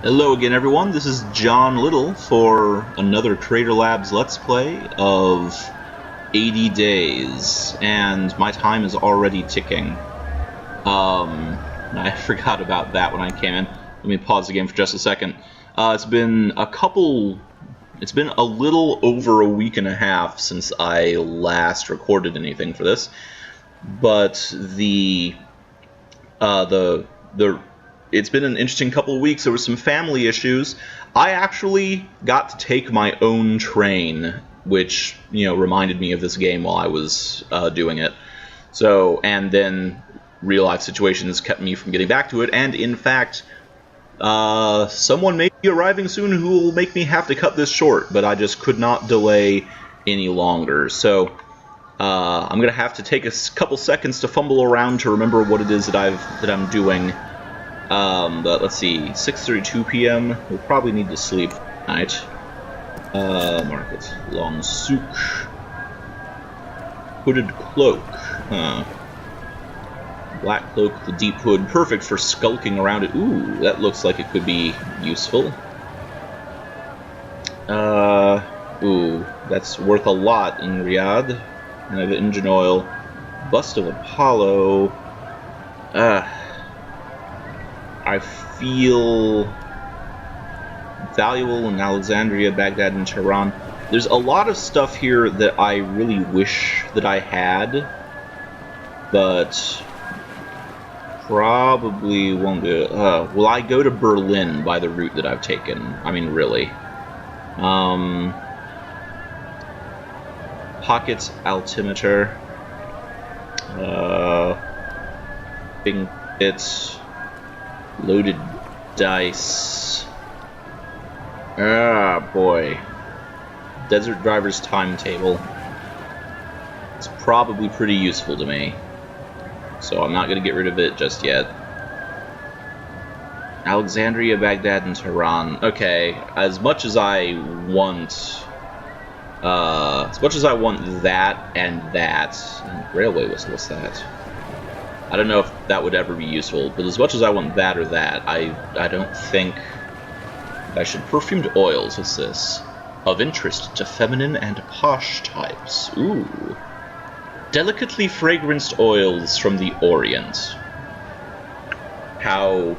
Hello again, everyone. This is John Little for another Creator Labs Let's Play of 80 Days, and my time is already ticking. I forgot about that when I came in. Let me pause the game for just a second. It's been a little over a week and a half since I last recorded anything for this, but it's been an interesting couple of weeks. There were some family issues. I actually got to take my own train, which, reminded me of this game while I was doing it. So, and then real-life situations kept me from getting back to it, and in fact, someone may be arriving soon who will make me have to cut this short, but I just could not delay any longer. So, I'm going to have to take a couple seconds to fumble around to remember what it is that I'm doing. But let's see, 6:32 p.m. We'll probably need to sleep tonight. Market. Long souk. Hooded cloak. Black cloak, the deep hood. Perfect for skulking around it. Ooh, that looks like it could be useful. Ooh, that's worth a lot in Riyadh. And I have engine oil. Bust of Apollo. I feel valuable in Alexandria, Baghdad, and Tehran. There's a lot of stuff here that I really wish that I had, but probably won't do it. Will I go to Berlin by the route that I've taken? I mean, really. Pocket altimeter. Big bits. Loaded dice. Ah, boy. Desert driver's timetable. It's probably pretty useful to me, so I'm not going to get rid of it just yet. Alexandria, Baghdad, and Tehran. Okay, as much as I want that and that, and railway whistle, what's that? I don't know if that would ever be useful, but as much as I want that or that, I don't think I should. Perfumed oils, what's this? Of interest to feminine and posh types. Ooh. Delicately fragranced oils from the Orient. How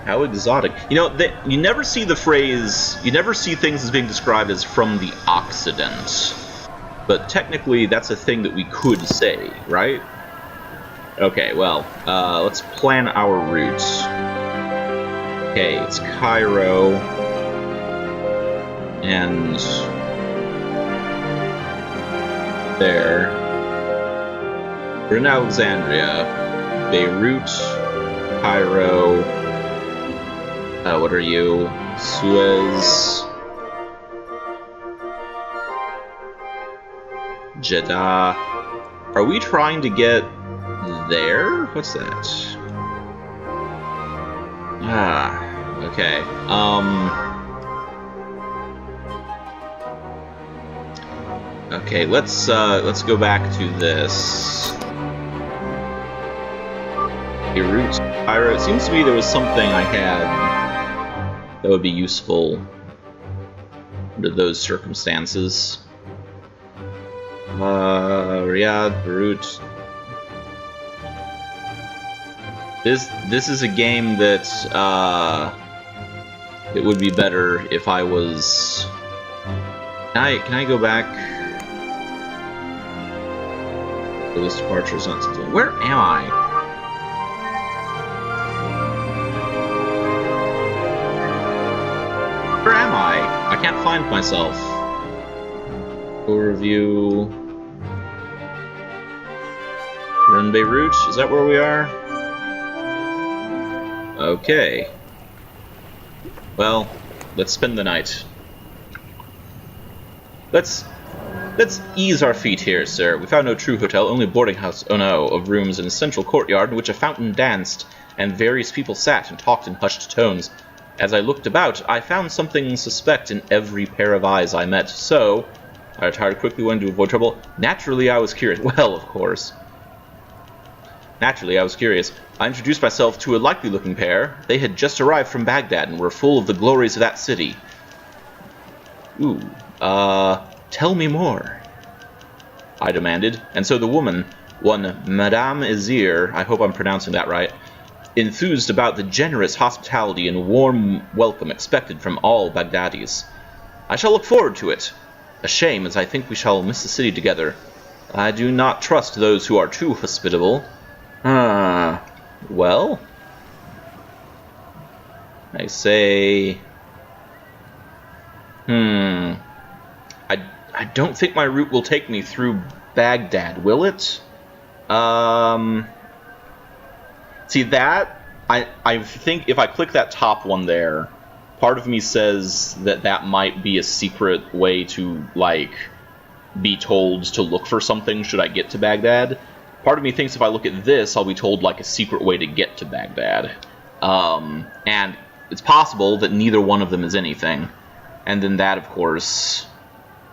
exotic. You never see the phrase, you never see things as being described as from the Occident. But technically, that's a thing that we could say, right? Okay, well, let's plan our routes. Okay, it's Cairo, and there. We're in Alexandria, Beirut, Cairo, what are you? Suez, Jeddah. Are we trying to get there? What's that? Okay. Okay, let's go back to this. Beirut, Cairo. It seems to me there was something I had that would be useful under those circumstances. Riyadh, Beirut. This is a game that it would be better if I was. Can I go back? This departure is not something. Where am I? Where am I? I can't find myself. Overview. We're in Beirut. Is that where we are? Okay. Well, let's spend the night. Let's ease our feet here, sir. We found no true hotel, only a boarding house, oh no, of rooms in a central courtyard in which a fountain danced, and various people sat and talked in hushed tones. As I looked about, I found something suspect in every pair of eyes I met, so I retired quickly, wanted to avoid trouble. Naturally, I was curious. Well, of course. Naturally, I was curious. I introduced myself to a likely-looking pair. They had just arrived from Baghdad and were full of the glories of that city. Ooh, tell me more, I demanded. And so the woman, one Madame Azir, I hope I'm pronouncing that right, enthused about the generous hospitality and warm welcome expected from all Baghdadis. I shall look forward to it. A shame, as I think we shall miss the city together. I do not trust those who are too hospitable. Well, I say, I don't think my route will take me through Baghdad, will it? See that? I think if I click that top one there, part of me says that that might be a secret way to, like, be told to look for something should I get to Baghdad. Part of me thinks if I look at this, I'll be told, like, a secret way to get to Baghdad. And it's possible that neither one of them is anything. And then that, of course,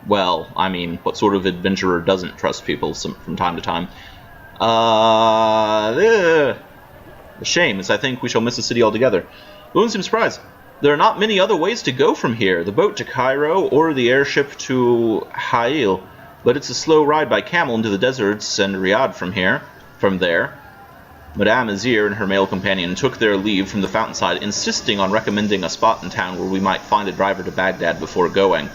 well, I mean, what sort of adventurer doesn't trust people from time to time? The shame is I think we shall miss the city altogether. Don't seem surprised. There are not many other ways to go from here. The boat to Cairo or the airship to Hail. But it's a slow ride by camel into the deserts and Riyadh from there. Madame Azir and her male companion took their leave from the fountainside, insisting on recommending a spot in town where we might find a driver to Baghdad before going.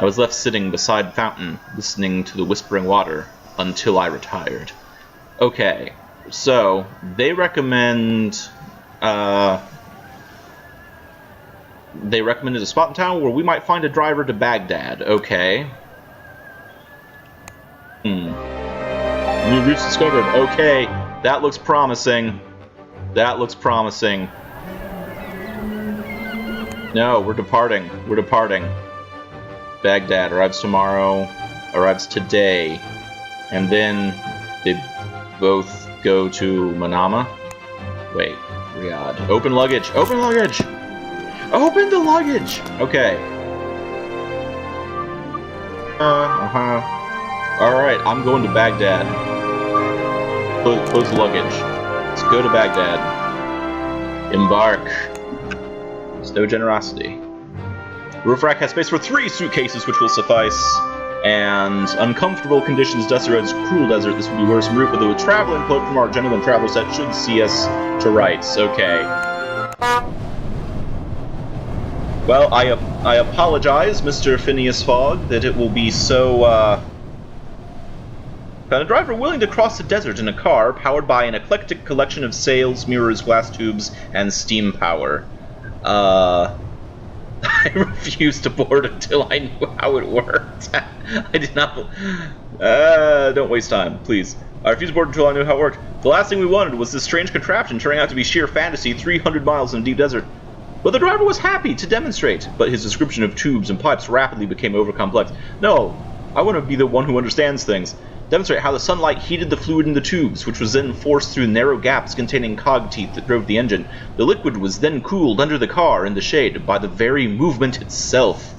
I was left sitting beside the fountain, listening to the whispering water, until I retired. Okay, so they recommended a spot in town where we might find a driver to Baghdad. Okay. New routes discovered. Okay, that looks promising. That looks promising. No, we're departing. We're departing. Baghdad arrives tomorrow. Arrives today. And then they both go to Manama. Wait, Riyadh. Open luggage. Open luggage! Open the luggage! Okay. Alright, I'm going to Baghdad. Close the luggage. Let's go to Baghdad. Embark. There's no generosity. The roof rack has space for 3 suitcases, which will suffice. And uncomfortable conditions, dusty roads, cruel desert. This would be worse en route, but the traveling cloak from our gentleman traveler set should see us to rights. Okay. Well, I apologize, Mr. Phineas Fogg, that it will be so, Found a driver willing to cross the desert in a car powered by an eclectic collection of sails, mirrors, glass tubes, and steam power. I refused to board until I knew how it worked. I did not... don't waste time, please. I refused to board until I knew how it worked. The last thing we wanted was this strange contraption turning out to be sheer fantasy 300 miles in the deep desert. But the driver was happy to demonstrate, but his description of tubes and pipes rapidly became overcomplex. No, I want to be the one who understands things. Demonstrate how the sunlight heated the fluid in the tubes, which was then forced through narrow gaps containing cog teeth that drove the engine. The liquid was then cooled under the car in the shade by the very movement itself.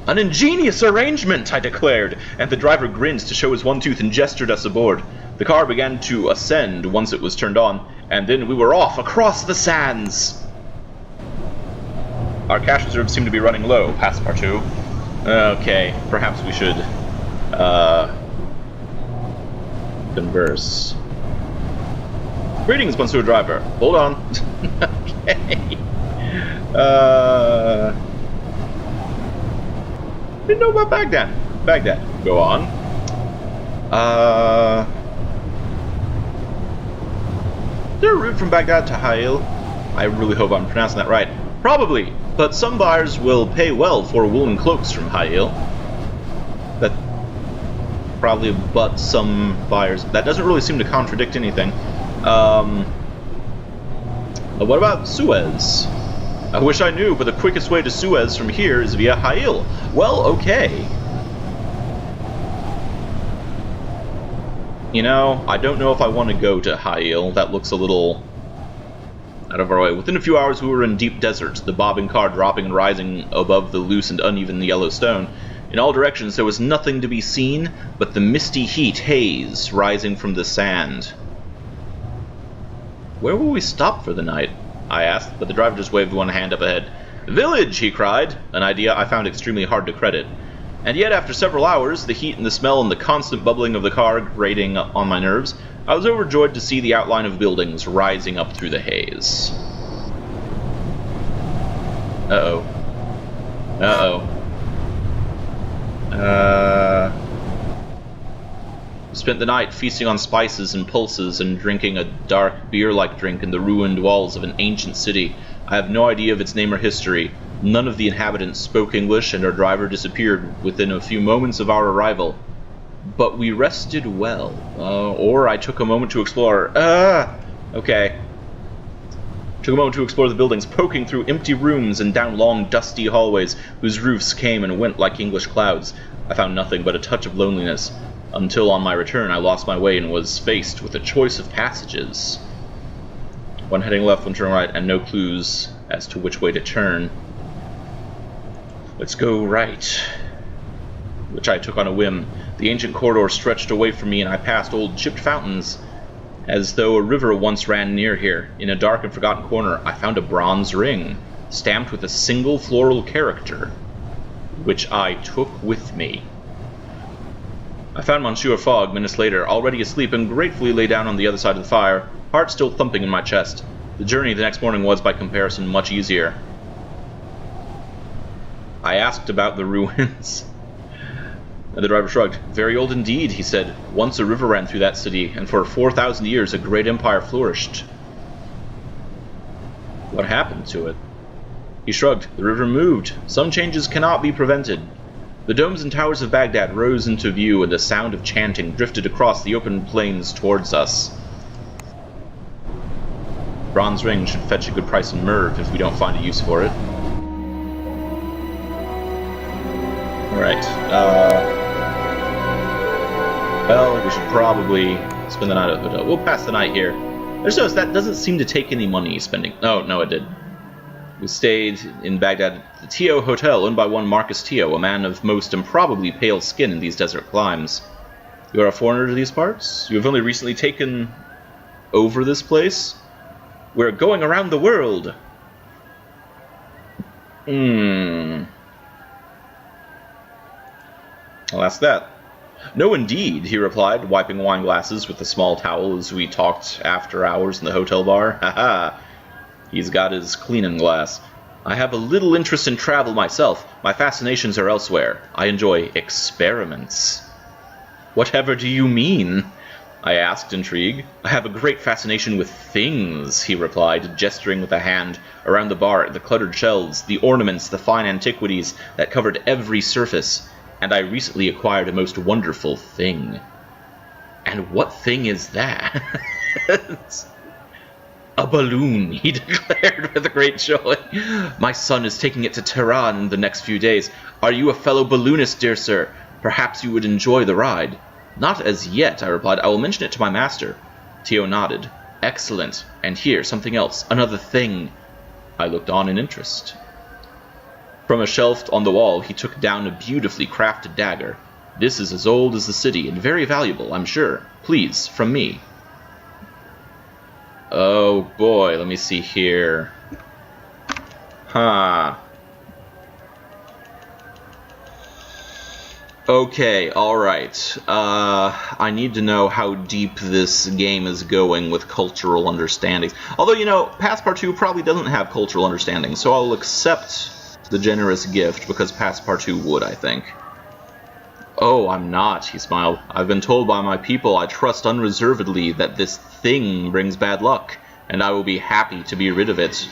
An ingenious arrangement, I declared, and the driver grinned to show his one tooth and gestured us aboard. The car began to ascend once it was turned on, and then we were off across the sands. Our cash reserves seem to be running low, Passepartout. Okay, perhaps we should, converse. Greetings, Monsieur Driver. Hold on. Okay. Didn't know about Baghdad. Baghdad. Go on. Is there a route from Baghdad to Hail? I really hope I'm pronouncing that right. Probably, but some buyers will pay well for woolen cloaks from Hail. That probably, but some buyers. That doesn't really seem to contradict anything. What about Suez? I wish I knew, but the quickest way to Suez from here is via Hail. Well, okay. You know, I don't know if I want to go to Hail. That looks a little out of our way. Within a few hours, we were in deep desert, the bobbing car dropping and rising above the loose and uneven yellow stone. In all directions, there was nothing to be seen but the misty heat haze rising from the sand. Where will we stop for the night? I asked, but the driver just waved one hand up ahead. Village, he cried, an idea I found extremely hard to credit. And yet, after several hours, the heat and the smell and the constant bubbling of the car grating on my nerves, I was overjoyed to see the outline of buildings rising up through the haze. Uh-oh. Spent the night feasting on spices and pulses and drinking a dark beer-like drink in the ruined walls of an ancient city. I have no idea of its name or history. None of the inhabitants spoke English, and our driver disappeared within a few moments of our arrival. But we rested well, or I took a moment to explore. Okay. Took a moment to explore the buildings, poking through empty rooms and down long, dusty hallways whose roofs came and went like English clouds. I found nothing but a touch of loneliness, until on my return I lost my way and was faced with a choice of passages. One heading left, one turning right, and no clues as to which way to turn. Let's go right, which I took on a whim. The ancient corridor stretched away from me, and I passed old chipped fountains, as though a river once ran near here. In a dark and forgotten corner, I found a bronze ring, stamped with a single floral character, which I took with me. I found Monsieur Fogg minutes later, already asleep, and gratefully lay down on the other side of the fire, heart still thumping in my chest. The journey the next morning was, by comparison, much easier. I asked about the ruins, and the driver shrugged. Very old indeed, he said. Once a river ran through that city, and for 4,000 years a great empire flourished. What happened to it? He shrugged. The river moved. Some changes cannot be prevented. The domes and towers of Baghdad rose into view, and the sound of chanting drifted across the open plains towards us. Bronze ring should fetch a good price in Merv if we don't find a use for it. Alright, well, we should probably spend the night at the hotel. We'll pass the night here. That doesn't seem to take any money spending. Oh, no, it did. We stayed in Baghdad at the Tio Hotel, owned by one Marcus Tio, a man of most improbably pale skin in these desert climes. You are a foreigner to these parts? You have only recently taken over this place? We're going around the world! I'll ask that. No, indeed, he replied, wiping wine glasses with a small towel as we talked after hours in the hotel bar. Ha-ha! He's got his cleaning glass. I have a little interest in travel myself. My fascinations are elsewhere. I enjoy experiments. Whatever do you mean? I asked, intrigued. I have a great fascination with things, he replied, gesturing with a hand around the bar at the cluttered shelves, the ornaments, the fine antiquities that covered every surface. And I recently acquired a most wonderful thing. And what thing is that? A balloon, he declared with a great joy. My son is taking it to Tehran in the next few days. Are you a fellow balloonist, dear sir? Perhaps you would enjoy the ride. Not as yet, I replied. I will mention it to my master. Tio nodded. Excellent. And here, something else. Another thing. I looked on in interest. From a shelf on the wall, he took down a beautifully crafted dagger. This is as old as the city, and very valuable, I'm sure. Please, from me. Oh boy, let me see here. Okay, alright. I need to know how deep this game is going with cultural understandings. Although, you know, Passepartout probably doesn't have cultural understanding, so I'll accept the generous gift, because Passepartout would, I think. Oh, I'm not, he smiled. I've been told by my people I trust unreservedly that this thing brings bad luck, and I will be happy to be rid of it.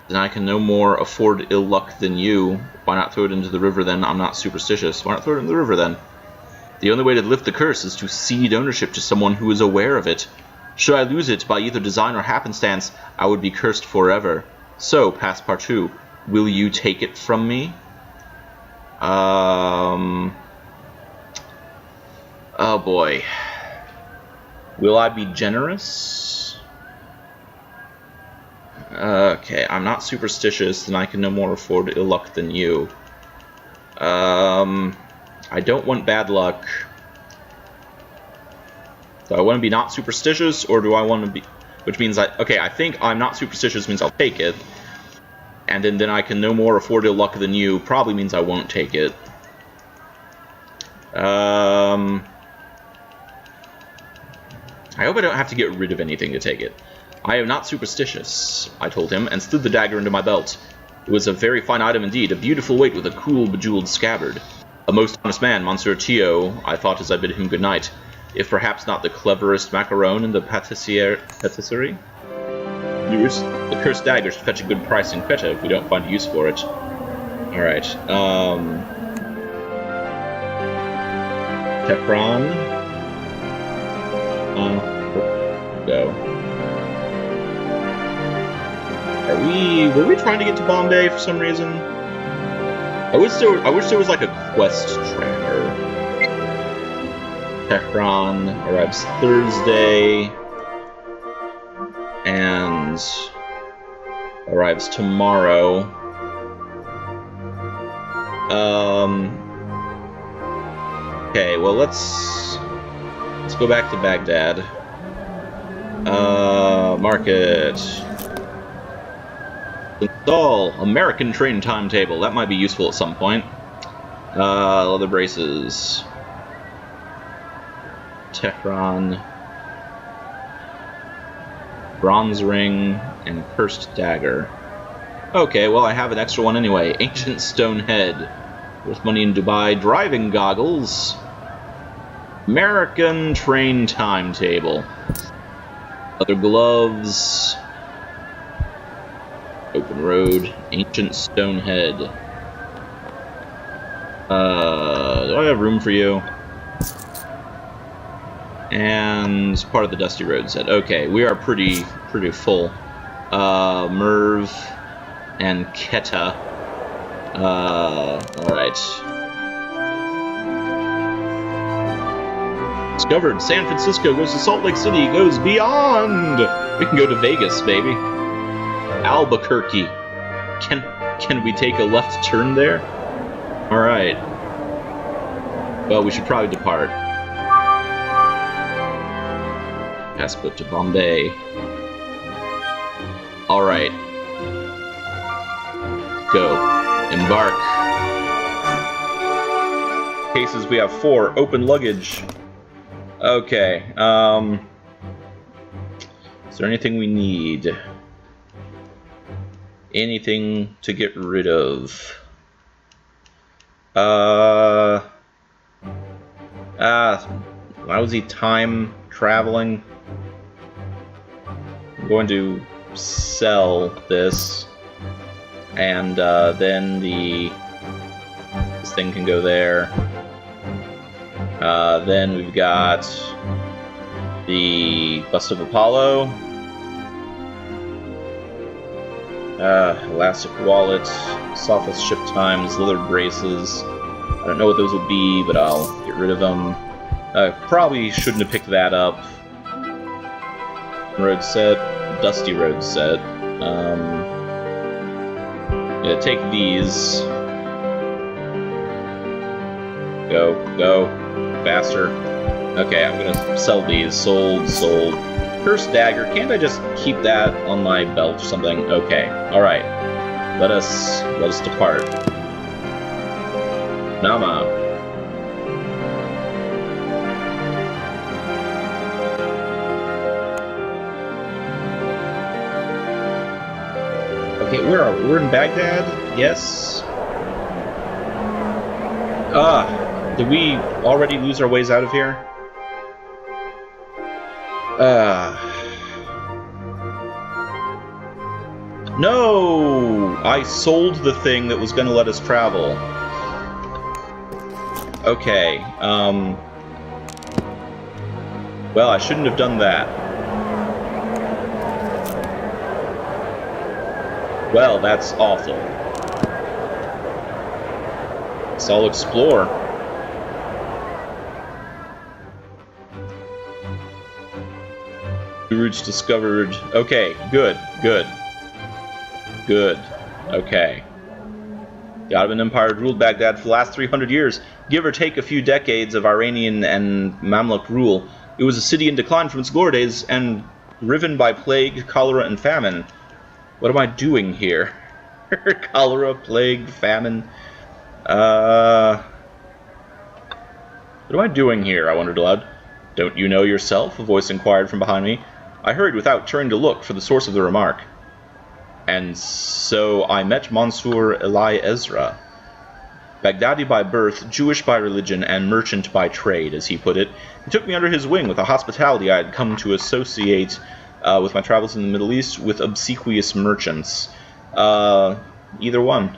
Then I can no more afford ill luck than you. Why not throw it into the river then? I'm not superstitious. Why not throw it in the river then? The only way to lift the curse is to cede ownership to someone who is aware of it. Should I lose it by either design or happenstance, I would be cursed forever. So, Passepartout, will you take it from me? Oh boy. Will I be generous? Okay, I'm not superstitious, and I can no more afford ill luck than you. I don't want bad luck. Do I want to be not superstitious, or do I want to be... Which means okay, I think I'm not superstitious means I'll take it. And then I can no more afford ill luck than you. Probably means I won't take it. I hope I don't have to get rid of anything to take it. I am not superstitious, I told him, and slid the dagger into my belt. It was a very fine item indeed, a beautiful weight with a cool, bejeweled scabbard. A most honest man, Monsieur Tio, I thought as I bid him good night, if perhaps not the cleverest macaron in the patisserie. The cursed dagger should fetch a good price in Quetta if we don't find a use for it. Alright, Tehran. Go. Were we trying to get to Bombay for some reason? I wish there was like a quest tracker. Tehran arrives Thursday and arrives tomorrow. Okay, well let's go back to Baghdad. Market. Install American train timetable. That might be useful at some point. Leather braces. Tehran. Bronze ring and cursed dagger. Okay, well I have an extra one anyway. Ancient stone head. Worth money in Dubai. Driving goggles. American train timetable. Leather gloves. Open road. Ancient stone head. Do I have room for you? And part of the Dusty Road set. Okay, we are pretty full. Merv and Quetta. Alright. Discovered. San Francisco goes to Salt Lake City, goes beyond! We can go to Vegas, baby. Albuquerque. Can we take a left turn there? Alright. Well, we should probably depart. Passport to Bombay. Alright. Go. Embark. Cases, we have 4. Open luggage. Okay. Is there anything we need? Anything to get rid of? Lousy time traveling. I'm going to sell this, and then this thing can go there. Then we've got the Bust of Apollo, Elastic Wallet, Sophist Ship Times, Leather Braces. I don't know what those will be, but I'll get rid of them. Probably shouldn't have picked that up. Road set, Dusty Road set. Yeah, take these. Go, faster. Okay, I'm gonna sell these. Sold. Cursed dagger. Can't I just keep that on my belt or something? Okay, all right. Let us depart. Nama. Okay, we're in Baghdad? Yes. Did we already lose our ways out of here? No! I sold the thing that was gonna let us travel. Okay, well, I shouldn't have done that. Well, that's awful. So I'll explore. New routes discovered. Okay, good. Okay. The Ottoman Empire ruled Baghdad for the last 300 years, give or take a few decades of Iranian and Mamluk rule. It was a city in decline from its glory days and riven by plague, cholera, and famine. What am I doing here? Cholera, plague, famine. What am I doing here? I wondered aloud. Don't you know yourself? A voice inquired from behind me. I hurried without turning to look for the source of the remark. And so I met Monsieur Eli Ezra. Baghdadi by birth, Jewish by religion, and merchant by trade, as he put it. He took me under his wing with a hospitality I had come to associate with my travels in the Middle East with obsequious merchants. Either one.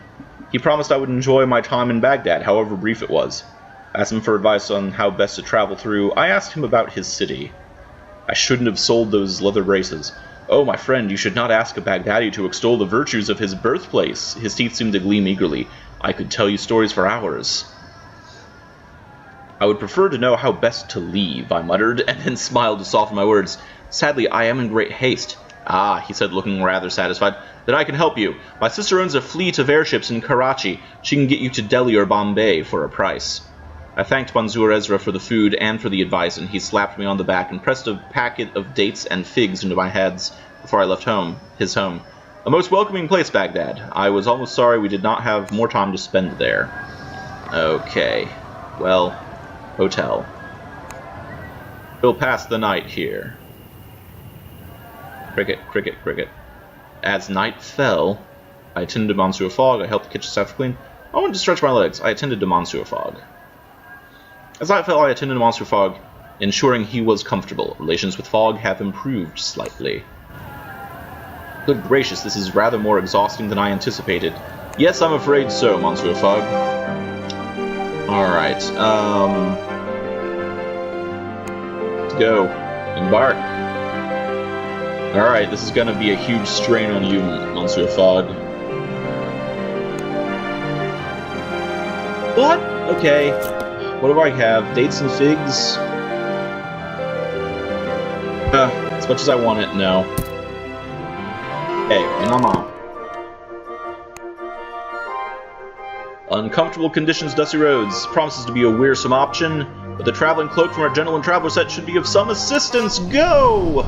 He promised I would enjoy my time in Baghdad, however brief it was. I asked him for advice on how best to travel through. I asked him about his city. I shouldn't have sold those leather braces. Oh, my friend, you should not ask a Baghdadi to extol the virtues of his birthplace. His teeth seemed to gleam eagerly. I could tell you stories for hours. I would prefer to know how best to leave, I muttered, and then smiled to soften my words. Sadly, I am in great haste. Ah, he said, looking rather satisfied. Then I can help you. My sister owns a fleet of airships in Karachi. She can get you to Delhi or Bombay for a price. I thanked Monsieur Ezra for the food and for the advice, and he slapped me on the back and pressed a packet of dates and figs into my hands before I left his home. A most welcoming place, Baghdad. I was almost sorry we did not have more time to spend there. Okay. Well, hotel. We'll pass the night here. Cricket, cricket, cricket. As night fell, I attended to Monsieur Fogg. I helped the kitchen staff clean. I wanted to stretch my legs. I attended to Monsieur Fogg. As night fell, I attended to Monsieur Fogg, ensuring he was comfortable. Relations with Fogg have improved slightly. Good gracious, this is rather more exhausting than I anticipated. Yes, I'm afraid so, Monsieur Fogg. Alright, let's go. Embark. Alright, this is gonna be a huge strain on you, Monsieur Fogg. What? Okay. What do I have? Dates and figs? As much as I want it, no. Hey, Minama. Uncomfortable conditions, dusty roads. Promises to be a wearisome option, but the traveling cloak from our gentleman traveler set should be of some assistance. Go!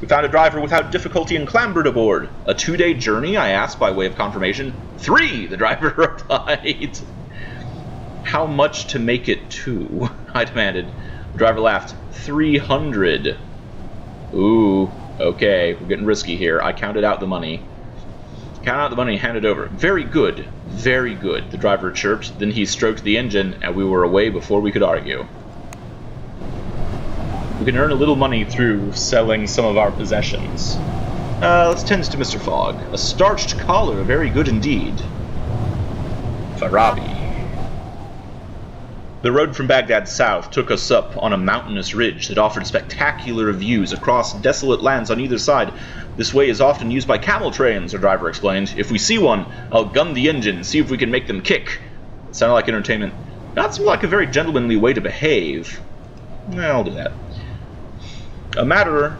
We found a driver without difficulty and clambered aboard. A 2-day journey, I asked by way of confirmation. 3, the driver replied. How much to make it 2? I demanded. The driver laughed. 300. Ooh, okay, we're getting risky here. I counted out the money. Counted out the money and handed it over. Very good, the driver chirped. Then he stroked the engine, and we were away before we could argue. We can earn a little money through selling some of our possessions. Let's tend to Mr. Fogg. A starched collar, very good indeed. Farabi. The road from Baghdad south took us up on a mountainous ridge that offered spectacular views across desolate lands on either side. This way is often used by camel trains, our driver explained. If we see one, I'll gun the engine and see if we can make them kick. It sounded like entertainment. That seemed like a very gentlemanly way to behave. I'll do that. A matter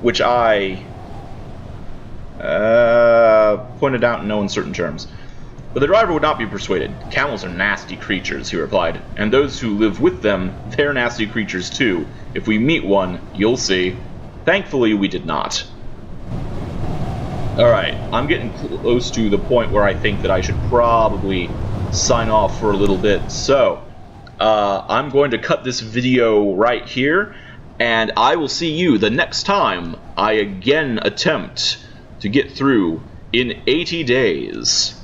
which I pointed out in no uncertain terms. But the driver would not be persuaded. Camels are nasty creatures, he replied, and those who live with them, they're nasty creatures too. If we meet one, you'll see. Thankfully, we did not. Alright, I'm getting close to the point where I think that I should probably sign off for a little bit. So, I'm going to cut this video right here, and I will see you the next time I again attempt to get through in 80 days.